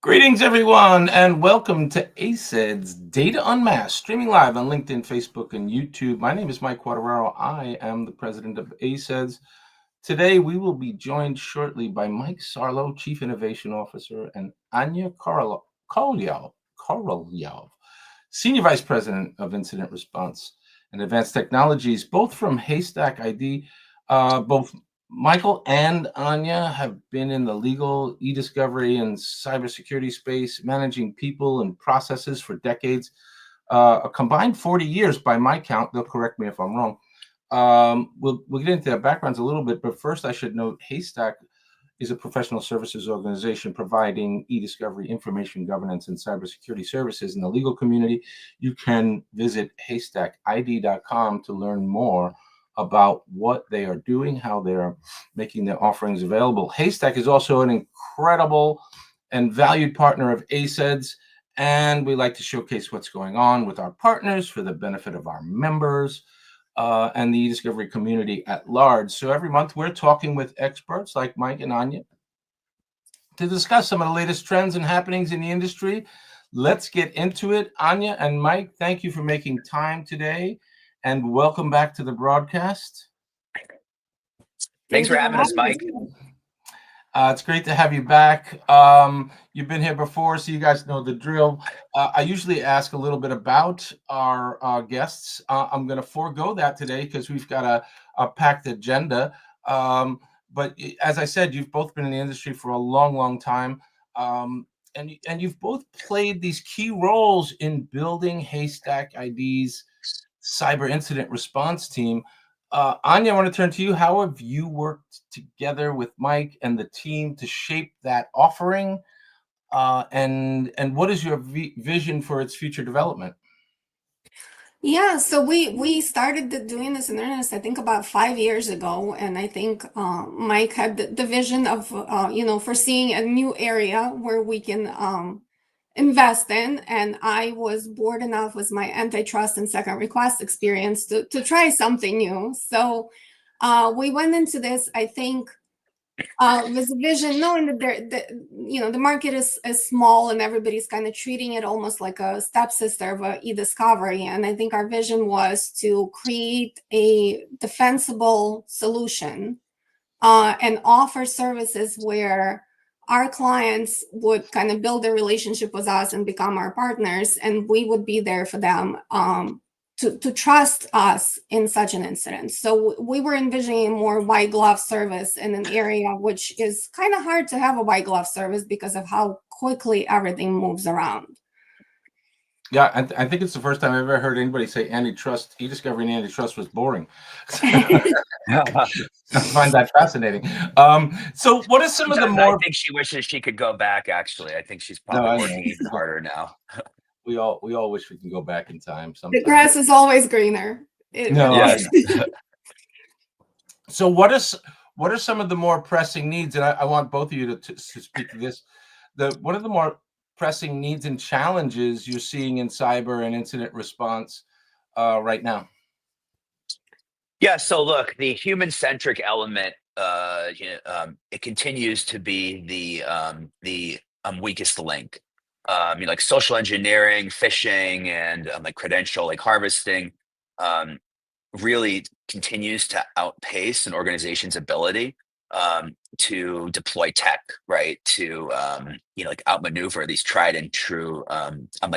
Greetings, everyone, and welcome to ACEDS Data Unmasked, streaming live on LinkedIn, Facebook, and YouTube. My name is Mike Quartararo. I am the president of ACEDS. Today, we will be joined shortly by Mike Sarlo, Chief Innovation Officer, and Anya Korolyov, Senior Vice President of Incident Response and Advanced Technologies, both from HaystackID. Both Michael and Anya have been in the legal, e-discovery, and cybersecurity space, managing people and processes for decades, a combined 40 years by my count. They'll correct me if I'm wrong. We'll get into their backgrounds a little bit, but first I should note Haystack is a professional services organization providing e-discovery, information governance, and cybersecurity services in the legal community. You can visit HaystackID.com to learn more about what they are doing, how they're making their offerings available. Haystack is also an incredible and valued partner of ACEDS, and we like to showcase what's going on with our partners for the benefit of our members and the e-discovery community at large. So every month we're talking with experts like Mike and Anya to discuss some of the latest trends and happenings in the industry. Let's get into it. Anya and Mike, thank you for making time today, and welcome back to the broadcast. Thanks for having us, Mike. It's great to have you back. You've been here before, so you guys know the drill. I usually ask a little bit about our guests. I'm going to forego that today because we've got a packed agenda. But as I said, you've both been in the industry for a long, long time. And you've both played these key roles in building HaystackID's cyber incident response team. Anya, I want to turn to you. How have you worked together with Mike and the team to shape that offering? And what is your vision for its future development? Yeah, so we started doing this in earnest, I think about 5 years ago, and I think Mike had the vision of foreseeing a new area where we can invest in, and I was bored enough with my antitrust and second request experience to try something new. So we went into this, I think, with a vision, knowing that the market is small and everybody's kind of treating it almost like a stepsister of e-discovery. And I think our vision was to create a defensible solution and offer services where our clients would kind of build a relationship with us and become our partners, and we would be there for them to trust us in such an incident. So we were envisioning more white glove service in an area which is kind of hard to have a white glove service because of how quickly everything moves around. Yeah, I think it's the first time I've ever heard anybody say antitrust, e-discovery and antitrust was boring. I find that fascinating. So what are some of the more... I think she wishes she could go back, actually. I think she's probably working even harder now. We all wish we can go back in time sometimes. The grass is always greener. So what are some of the more pressing needs? And I want both of you to speak to this. What are the more pressing needs and challenges you're seeing in cyber and incident response right now? Yeah, so look, the human-centric element, it continues to be the weakest link. Like social engineering, phishing, and like credential harvesting really continues to outpace an organization's ability to deploy tech, right? To outmaneuver these tried and true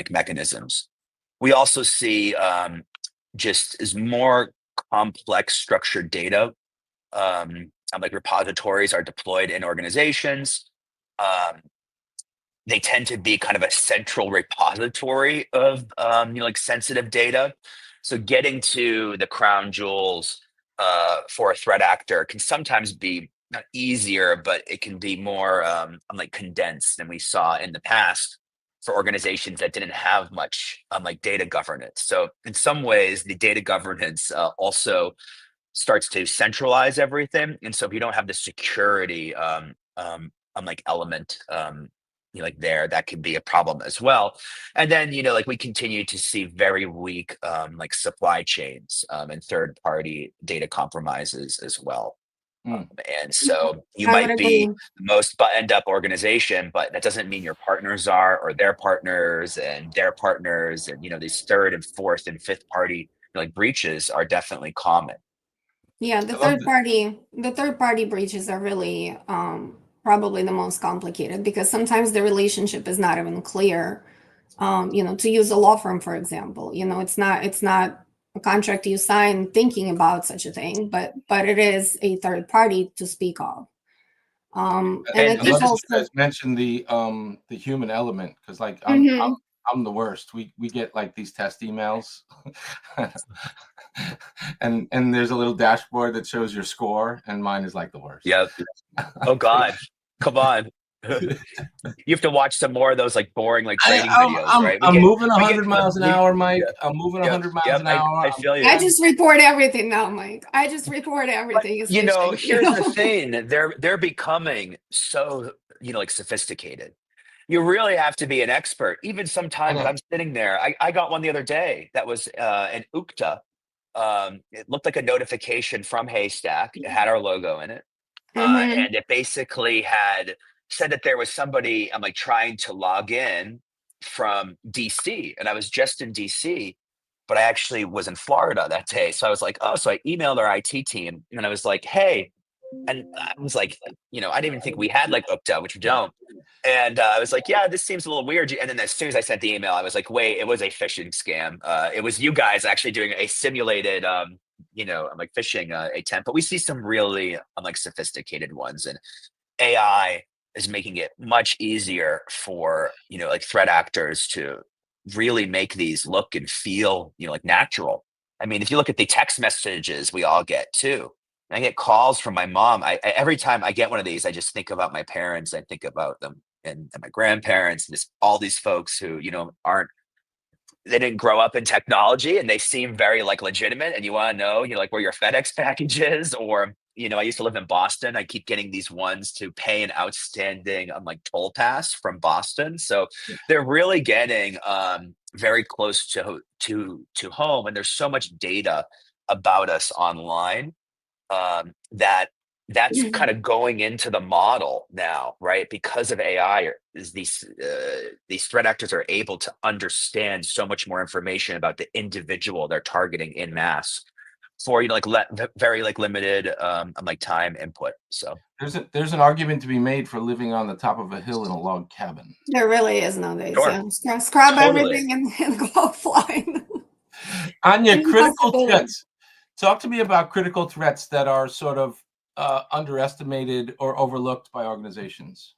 mechanisms. We also see just as more complex structured data repositories are deployed in organizations. They tend to be kind of a central repository of sensitive data. So getting to the crown jewels for a threat actor can sometimes be not easier, but it can be more condensed than we saw in the past for organizations that didn't have much data governance. So in some ways, the data governance also starts to centralize everything. And so if you don't have the security element there, that can be a problem as well. And then we continue to see very weak supply chains and third party data compromises as well. Mm. And so you I would might be agree. the most buttoned up organization, but that doesn't mean your partners are, or their partners and their partners. And, these third and fourth and fifth party like breaches are definitely common. Yeah, I love that. the third party breaches are really probably the most complicated because sometimes the relationship is not even clear. To use a law firm, for example, it's not a contract you sign thinking about such a thing, but it is a third party to speak of. And I And I think this love that is, you also, guys mentioned the human element because like mhm. I'm the worst. We get like these test emails, and there's a little dashboard that shows your score, and mine is like the worst. yeah. Oh God, come on. You have to watch some more of those like boring like I, training I'm videos, I'm right? I'm moving We get 100 to the miles an we hour, yeah, Mike. I'm moving yep, 100 miles yep. an I hour. feel you. I just report everything now, Mike. I just report But everything, especially, here's the thing: they're becoming so like sophisticated. You really have to be an expert. Even I sometimes know. I'm sitting there. I got one the other day that was an UKTA. It looked like a notification from Haystack. It had our logo in it, hmm and it basically had said that there was somebody. I'm like trying to log in from DC, and I was just in DC, but I actually was in Florida that day. So I was like, oh, so I emailed our IT team, and I was like, hey, and I was like, I didn't even think we had like UKTA, which we don't. And I was like, yeah, this seems a little weird. And then as soon as I sent the email, I was like, wait, it was a phishing scam. It was you guys actually doing a simulated, I'm like phishing attempt. But we see some really like sophisticated ones, and AI is making it much easier for like threat actors to really make these look and feel like natural. I mean, if you look at the text messages we all get too, I get calls from my mom. Every time I get one of these, I just think about my parents. I think about them and my grandparents, and just all these folks who aren't they didn't grow up in technology, and they seem very like legitimate, and you want to know like where your FedEx package is, or I used to live in Boston. I keep getting these ones to pay an outstanding like toll pass from Boston, so they're really getting very close to home, and there's so much data about us online, that that's kind of going into the model now, right? Because of AI, is these threat actors are able to understand so much more information about the individual they're targeting in mass for very like limited like time input. So There's an argument to be made for living on the top of a hill in a log cabin. There really is nowadays. sure, Yeah, scrub totally. everything and go flying. Anya, critical Impossibility. threats. Talk to me about critical threats that are sort of underestimated or overlooked by organizations.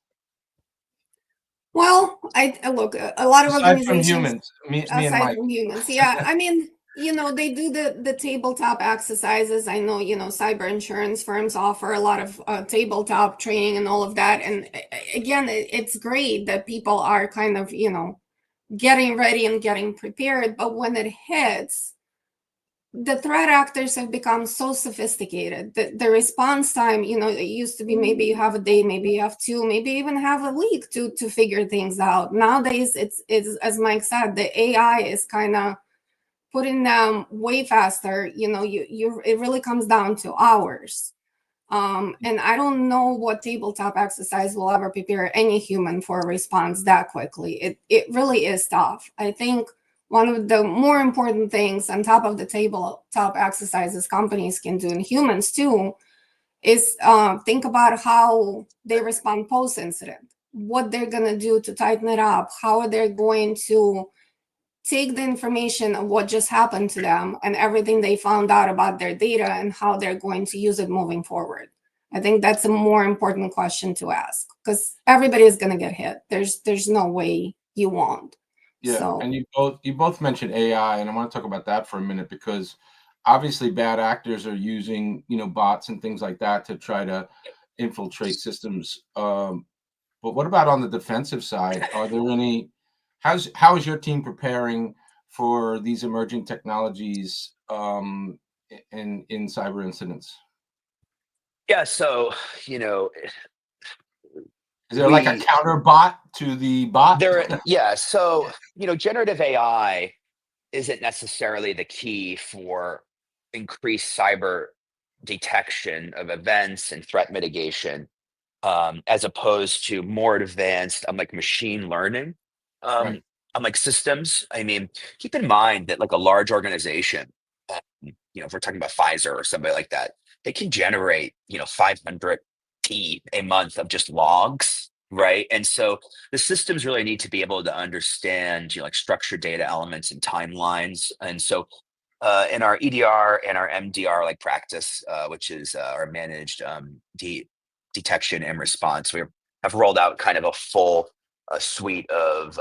Well, I look, a lot of Aside from organizations, humans, me and aside Mike. from humans, yeah. I mean, they do the tabletop exercises. I know, cyber insurance firms offer a lot of tabletop training and all of that. And again, it's great that people are kind of, getting ready and getting prepared. But when it hits, the threat actors have become so sophisticated that the response time, it used to be maybe you have a day, maybe you have two, maybe even have a week to figure things out. Nowadays, it's as Mike said, the AI is kind of putting them way faster. It really comes down to hours. And I don't know what tabletop exercise will ever prepare any human for a response that quickly. It really is tough. I think one of the more important things on top of the tabletop exercises companies can do, and humans too, is think about how they respond post incident, what they're gonna do to tighten it up, how they're going to take the information of what just happened to them and everything they found out about their data and how they're going to use it moving forward. I think that's a more important question to ask because everybody is going to get hit. There's no way you won't. Yeah, So and you both mentioned AI, and I want to talk about that for a minute because obviously bad actors are using bots and things like that to try to infiltrate systems. But what about on the defensive side? Are there any? How is your team preparing for these emerging technologies in cyber incidents? Yeah, so you know Is there like a we counter bot to the bot? there yeah, so generative AI isn't necessarily the key for increased cyber detection of events and threat mitigation, as opposed to more advanced, like machine learning, Right. like systems. I mean, keep in mind that like a large organization, if we're talking about Pfizer or somebody like that, they can generate, 500 T a month of just logs, right? And so the systems really need to be able to understand, like structured data elements and timelines. And so in our EDR and our MDR like practice, which is our managed detection and response, we have rolled out kind of a full suite of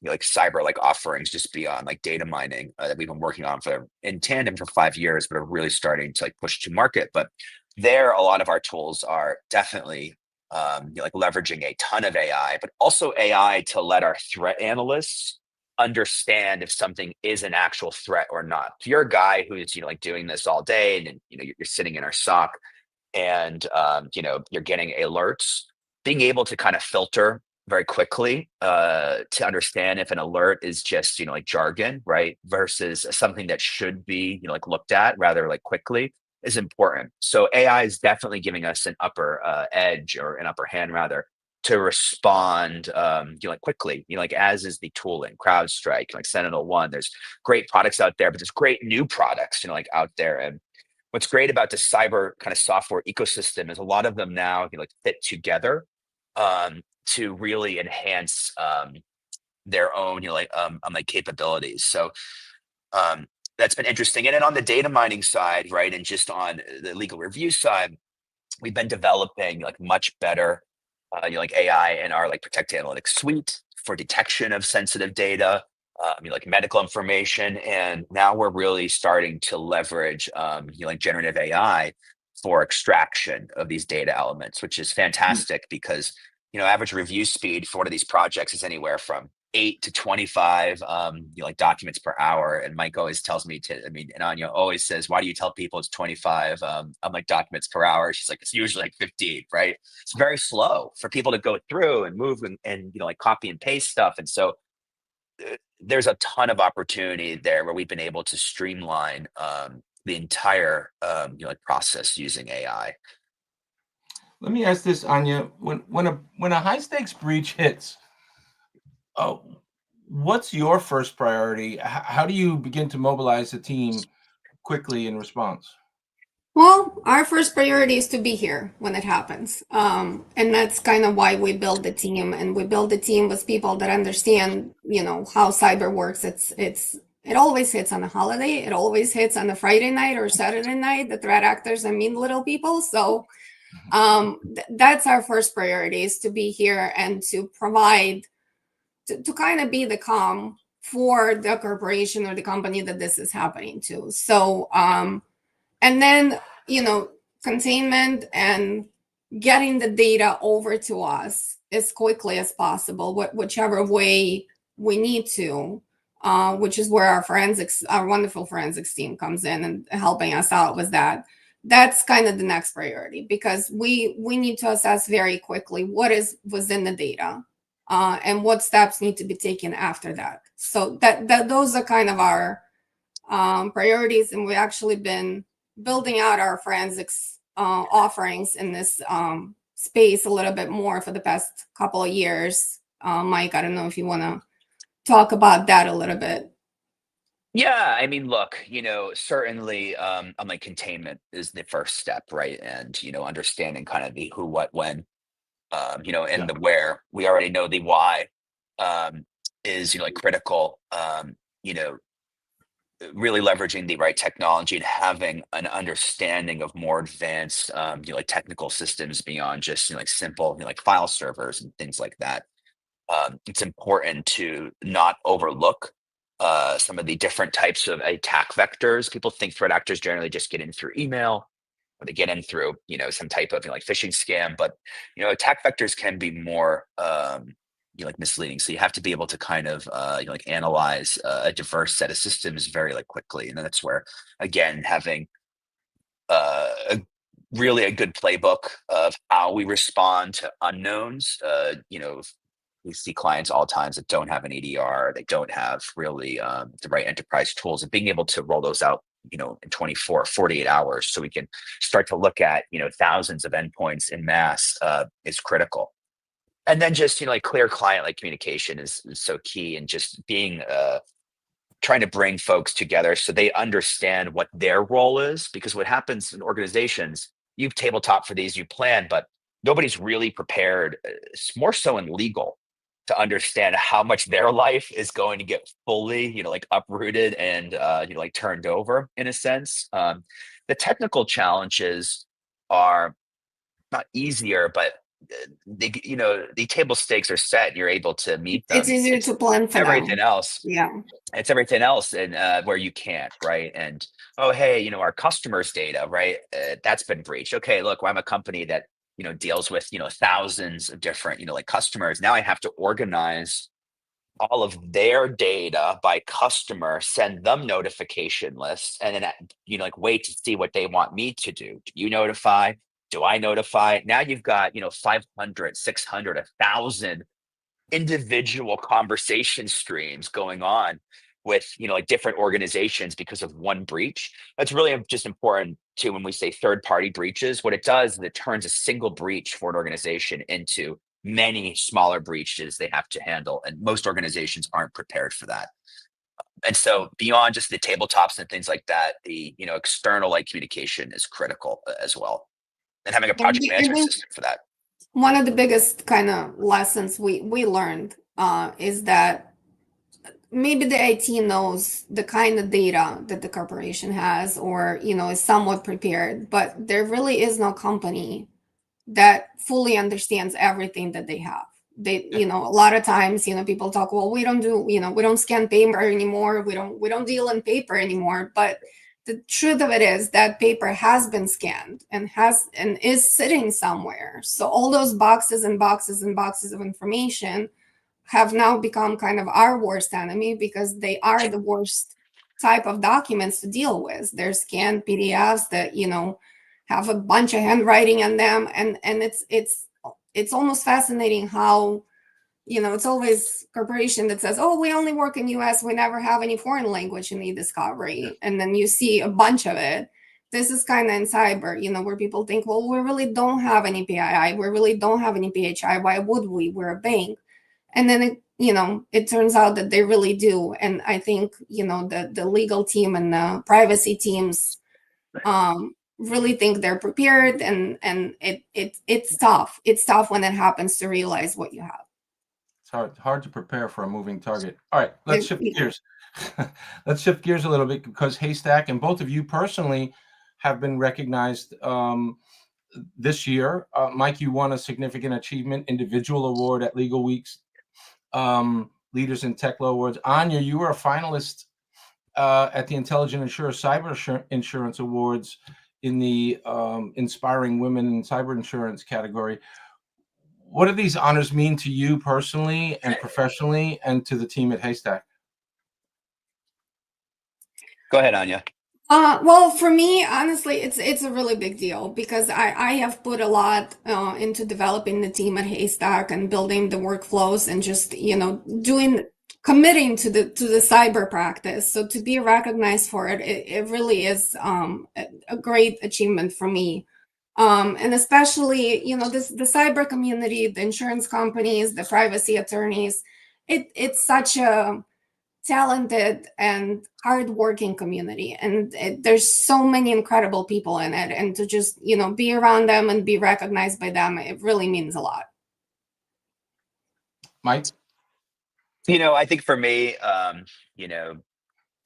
like cyber like offerings just beyond like data mining that we've been working on for in tandem for 5 years, but are really starting to like push to market. But there, a lot of our tools are definitely like leveraging a ton of AI, but also AI to let our threat analysts understand if something is an actual threat or not. If you're a guy who's like doing this all day, and you're sitting in our SOC, and you're getting alerts, being able to kind of filter very quickly to understand if an alert is just like jargon, right, versus something that should be like looked at rather like quickly, is important. So AI is definitely giving us an upper edge, or an upper hand rather, to respond like quickly, like as is the tooling, CrowdStrike, like Sentinel-1. There's great products out there, but there's great new products like out there. And what's great about the cyber kind of software ecosystem is a lot of them now like fit together to really enhance their own like capabilities. So that's been interesting. And then on the data mining side, right, and just on the legal review side, we've been developing like much better like AI in our like Protect Analytics suite for detection of sensitive data, like medical information. And now we're really starting to leverage like generative AI for extraction of these data elements, which is fantastic because average review speed for one of these projects is anywhere from 8 to 25 like documents per hour. And Mike always tells me and Anya always says, why do you tell people it's 25 like documents per hour? She's like, it's usually like 15, right? It's very slow for people to go through and move and like copy and paste stuff. And so there's a ton of opportunity there where we've been able to streamline the entire like process using AI. Let me ask this, Anya. When a high stakes breach hits, what's your first priority? How do you begin to mobilize the team quickly in response? Well, our first priority is to be here when it happens. And that's kind of why we build the team. And we build the team with people that understand, how cyber works. It always hits on a holiday. It always hits on a Friday night or Saturday night. The threat actors are mean little people. So that's our first priority, is to be here and to provide, to kind of be the calm for the corporation or the company that this is happening to. So, and then, containment and getting the data over to us as quickly as possible, whichever way we need to, which is where our wonderful forensics team comes in and helping us out with that. That's kind of the next priority, because we need to assess very quickly what was in the data, and what steps need to be taken after that. So that those are kind of our priorities, and we've actually been building out our forensics offerings in this space a little bit more for the past couple of years. Mike, I don't know if you want to talk about that a little bit. Yeah, I mean, look, certainly, like containment is the first step, right? And understanding kind of the who, what, when, and Yeah. the where. We already know the why is like critical. Really leveraging the right technology and having an understanding of more advanced, like technical systems beyond just like simple, like file servers and things like that. It's important to not overlook some of the different types of attack vectors. People think threat actors generally just get in through email, or they get in through some type of like phishing scam, but attack vectors can be more like misleading. So you have to be able to kind of like analyze a diverse set of systems very like quickly, and that's where again having really a good playbook of how we respond to unknowns. We see clients all times that don't have an EDR, they don't have really the right enterprise tools, and being able to roll those out in 24, 48 hours. So we can start to look at, thousands of endpoints in mass is critical. And then just, like clear client like communication is so key, and just being trying to bring folks together so they understand what their role is. Because what happens in organizations, you tabletop for these, you plan, but nobody's really prepared, more so in legal, to understand how much their life is going to get fully, like uprooted and, like turned over in a sense. The technical challenges are not easier, but the table stakes are set. And you're able to meet It's them. easier to plan for Everything them. else Yeah. it's everything else, and where you can't, right? And oh, hey, our customers data, right? That's been breached. Okay, look, well, I'm a company that deals with thousands of different like customers. Now I have to organize all of their data by customer, send them notification lists, and then like wait to see what they want me to do. Do you notify? Do I notify? Now you've got 500, 600, 1,000 individual conversation streams going on with like different organizations because of one breach. That's really just important too. When we say third party breaches, what it does is it turns a single breach for an organization into many smaller breaches they have to handle, and most organizations aren't prepared for that. And so beyond just the tabletops and things like that, the external like communication is critical as well, and having a project I management think system for that. one of the biggest kind of lessons we learned is that maybe the IT knows the kind of data that the corporation has, or is somewhat prepared, but there really is no company that fully understands everything that they have. They, a lot of times, people talk, well, we don't scan paper anymore. We don't deal in paper anymore. But the truth of it is that paper has been scanned and is sitting somewhere. So all those boxes and boxes and boxes of information have now become kind of our worst enemy, because they are the worst type of documents to deal with. They're scanned PDFs that, have a bunch of handwriting on them. And it's almost fascinating how, it's always corporation that says, oh, we only work in US, we never have any foreign language in e-discovery. And then you see a bunch of it. This is kind of in cyber, where people think, well, we really don't have any PII, we really don't have any PHI, why would we? We're a bank. And then it turns out that they really do. And I think, the legal team and the privacy teams really think they're prepared, and it's tough. It's tough when it happens to realize what you have. It's hard to prepare for a moving target. All right, let's shift gears. Let's shift gears a little bit, because Haystack and both of you personally have been recognized this year. Mike, you won a significant achievement individual award at Legal Week's Leaders in Tech Law Awards. Anya, you were a finalist at the Intelligent Insurer Cyber Insurance Awards in the Inspiring Women in Cyber Insurance category. What do these honors mean to you personally and professionally, and to the team at Haystack? Go ahead, Anya. Well, for me, honestly, it's a really big deal, because I have put a lot into developing the team at Haystack and building the workflows, and just committing to the cyber practice. So to be recognized for it, it really is a great achievement for me. And especially, the cyber community, the insurance companies, the privacy attorneys, it's such a talented and hardworking community, and there's so many incredible people in it, and to just be around them and be recognized by them, it really means a lot. Mike? I think for me,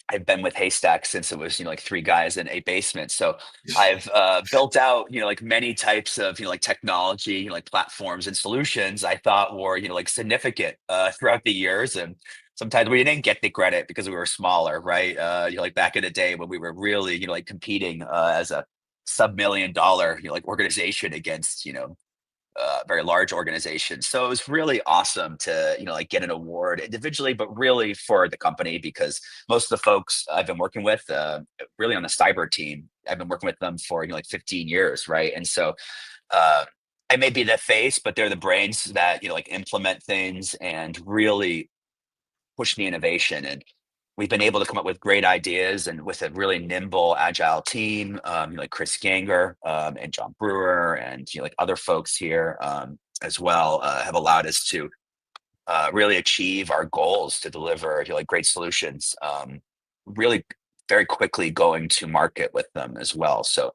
I've been with Haystack since it was, like 3 guys in a basement. So I've built out, like many types of, like technology, like platforms and solutions I thought were, like significant throughout the years. And sometimes we didn't get the credit because we were smaller, right? Like back in the day when we were really, like competing as a sub-$1 million, like organization against, very large organizations. So it was really awesome to, like get an award individually, but really for the company, because most of the folks I've been working with, really on the cyber team, I've been working with them for, like 15 years. Right. And so I may be the face, but they're the brains that, like implement things and really push the innovation. And we've been able to come up with great ideas, and with a really nimble, agile team, like Chris Ganger and John Brewer, and like other folks here as well, have allowed us to really achieve our goals to deliver like great solutions, really very quickly going to market with them as well. So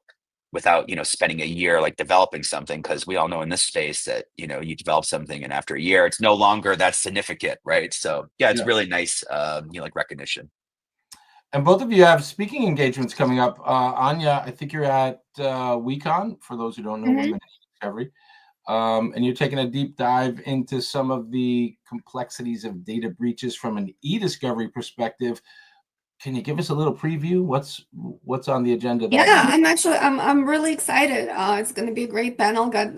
without spending a year like developing something, because we all know in this space that you develop something and after a year it's no longer that significant, right? So yeah, it's Yeah. really nice like recognition. And both of you have speaking engagements coming up. Anya, I think you're at WeCon, for those who don't know, Women in Discovery. And you're taking a deep dive into some of the complexities of data breaches from an e-discovery perspective. Can you give us a little preview? What's on the agenda that Yeah, night? I'm really excited. It's going to be a great panel. Got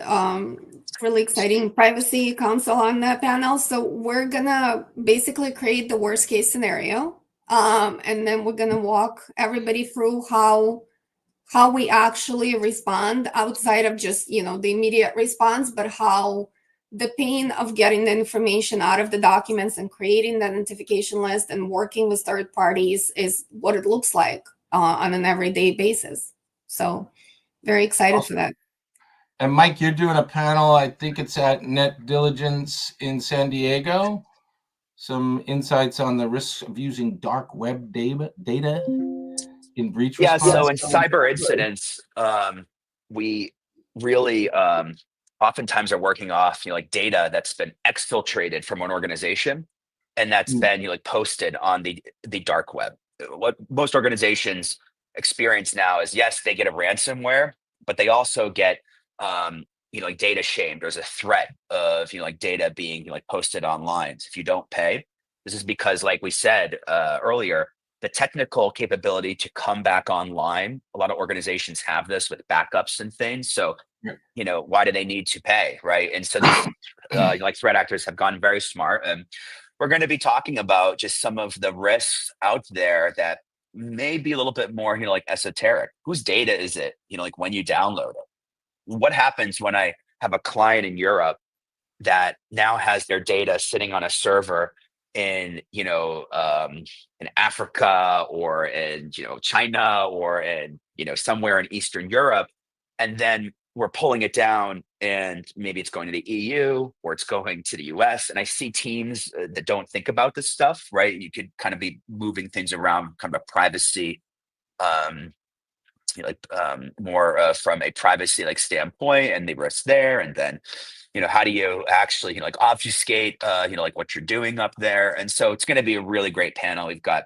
really exciting privacy counsel on that panel. So we're gonna basically create the worst case scenario, and then we're gonna walk everybody through how we actually respond outside of just the immediate response, but how the pain of getting the information out of the documents and creating that identification list and working with third parties is what it looks like on an everyday basis. So very excited for that. And Mike, you're doing a panel, I think it's at Net Diligence in San Diego. Some insights on the risks of using dark web data in breach Yeah, response. so in cyber incidents, we really oftentimes are working off like data that's been exfiltrated from an organization, and that's been like posted on the dark web. What most organizations experience now is, yes, they get a ransomware, but they also get like data shamed. There's a threat of like data being like posted online. So if you don't pay, this is because, like we said earlier, the technical capability to come back online, a lot of organizations have this with backups and things. So, why do they need to pay, right? And so these like threat actors have gone very smart. And we're going to be talking about just some of the risks out there that may be a little bit more, like esoteric. Whose data is it? Like when you download it, what happens when I have a client in Europe that now has their data sitting on a server in in Africa, or in China, or in somewhere in Eastern Europe, and then we're pulling it down, and maybe it's going to the EU or it's going to the US, and I see teams that don't think about this stuff, right? You could kind of be moving things around, kind of a privacy more from a privacy like standpoint, and the risks there, and then how do you actually like obfuscate like what you're doing up there. And so it's going to be a really great panel. We've got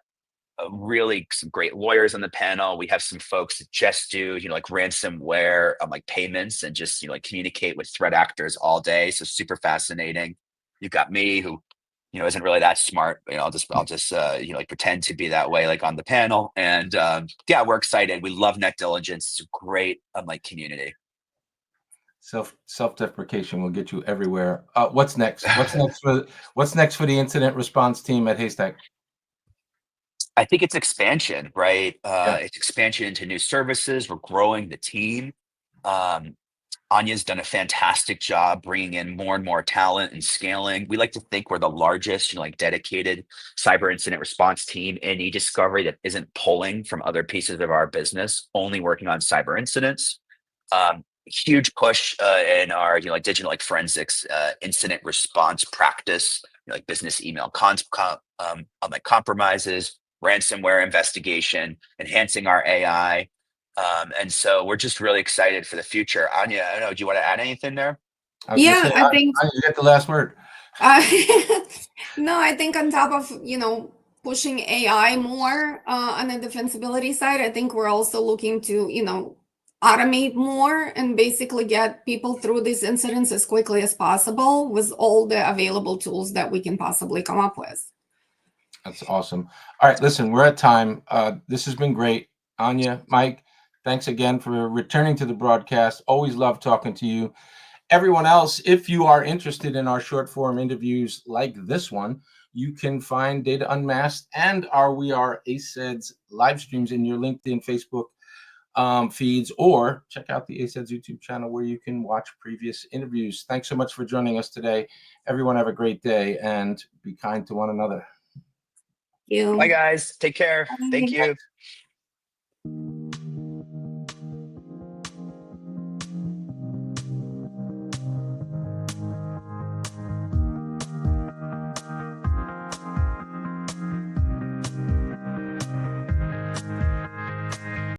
really some great lawyers on the panel. We have some folks that just do like ransomware like payments, and just like communicate with threat actors all day. So super fascinating. You've got me, who isn't really that smart. I'll just like pretend to be that way, like on the panel. And yeah, we're excited. We love Net Diligence. It's a great like community. Self-deprecation will get you everywhere. What's next? What's next for the incident response team at Haystack? I think it's expansion, right? It's expansion into new services. We're growing the team. Anya's done a fantastic job bringing in more and more talent and scaling. We like to think we're the largest, like dedicated cyber incident response team in e-discovery that isn't pulling from other pieces of our business, only working on cyber incidents. Huge push in our like digital like forensics incident response practice, like business email like compromises, ransomware investigation, enhancing our AI. And so we're just really excited for the future. Anya, I don't know, do you want to add anything there? Yeah, I think you get the last word. no, I think on top of pushing AI more on the defensibility side, I think we're also looking to automate more and basically get people through these incidents as quickly as possible with all the available tools that we can possibly come up with. That's awesome. All right, listen, we're at time. This has been great. Anya, Mike, thanks again for returning to the broadcast. Always love talking to you. Everyone else, if you are interested in our short form interviews like this one, you can find Data Unmasked and our We Are ACEDS live streams in your LinkedIn, Facebook feeds, or check out the ACEDS YouTube channel where you can watch previous interviews. Thanks so much for joining us today. Everyone have a great day and be kind to one another. you. Bye, guys. Take care. Thank Bye. you.